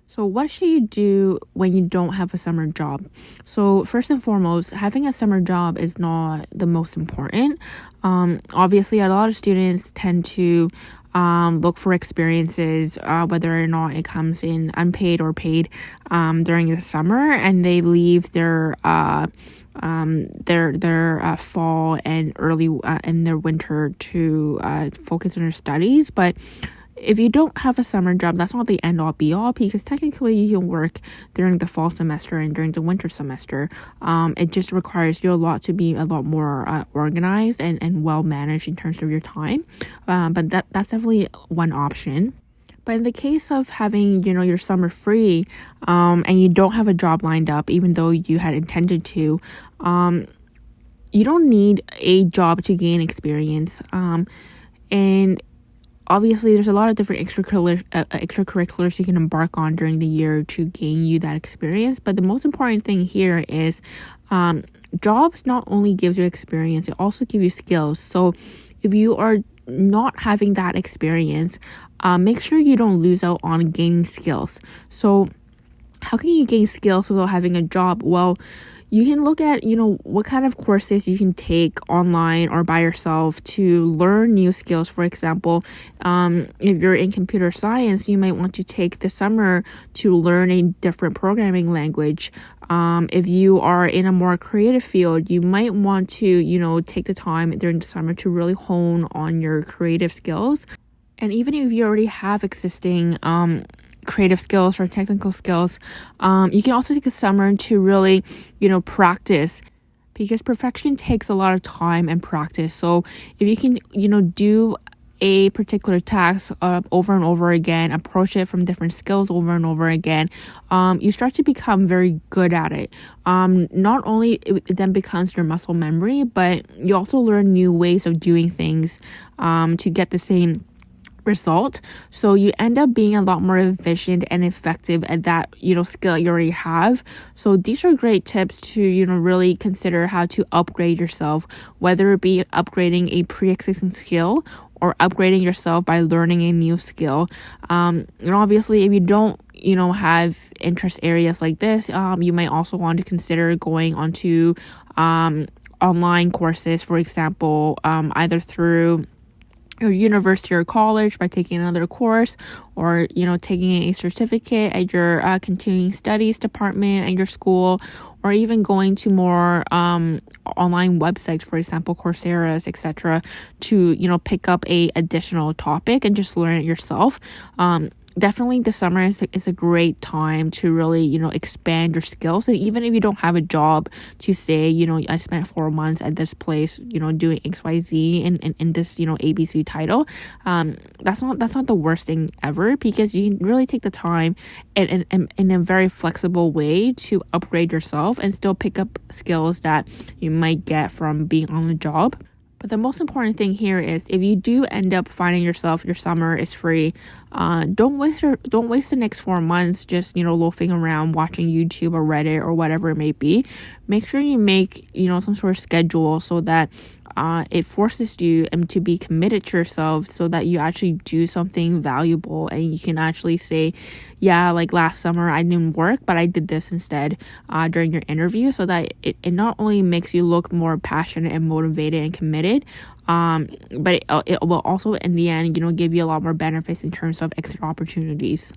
So what should you do when you don't have a summer job? So first and foremost, having a summer job is not the most important. Obviously, a lot of students tend to look for experiences, whether or not it comes in unpaid or paid during the summer, and they leave their fall and early and their winter to focus on their studies. But if you don't have a summer job, that's not the end all be all, because technically you can work during the fall semester and during the winter semester. It just requires you a lot to be a lot more organized and well managed in terms of your time. But that's definitely one option. But in the case of having, your summer free, and you don't have a job lined up, even though you had intended to, you don't need a job to gain experience. And obviously, there's a lot of different extracurriculars you can embark on during the year to gain you that experience. But the most important thing here is jobs not only gives you experience, it also gives you skills. So if you are not having that experience, make sure you don't lose out on gaining skills. So how can you gain skills without having a job? Well, you can look at, what kind of courses you can take online or by yourself to learn new skills. For example, if you're in computer science, you might want to take the summer to learn a different programming language. If you are in a more creative field, you might want to, take the time during the summer to really hone on your creative skills. And even if you already have existing creative skills or technical skills, you can also take a summer to really, practice, because perfection takes a lot of time and practice. So if you can, do a particular task over and over again, approach it from different skills over and over again, you start to become very good at it. Not only it then becomes your muscle memory, but you also learn new ways of doing things to get the same result. So you end up being a lot more efficient and effective at that skill you already have. So these are great tips to really consider how to upgrade yourself, whether it be upgrading a pre-existing skill or upgrading yourself by learning a new skill. Obviously, if you don't have interest areas like this, you might also want to consider going onto online courses, for example, either through your university or college by taking another course, or taking a certificate at your continuing studies department at your school, or even going to more online websites, for example Coursera's, etc., to pick up a additional topic and just learn it yourself. Definitely the summer is a great time to really, expand your skills. And even if you don't have a job to say, I spent 4 months at this place, doing XYZ in this, ABC title, that's not the worst thing ever, because you can really take the time and in a very flexible way to upgrade yourself and still pick up skills that you might get from being on the job. But the most important thing here is, if you do end up finding yourself your summer is free, don't waste the next 4 months just loafing around watching YouTube or Reddit or whatever it may be. Make sure you make some sort of schedule so that it forces you to be committed to yourself, so that you actually do something valuable and you can actually say, yeah, like last summer I didn't work, but I did this instead during your interview, so that it not only makes you look more passionate and motivated and committed, but it will also in the end give you a lot more benefits in terms of extra opportunities.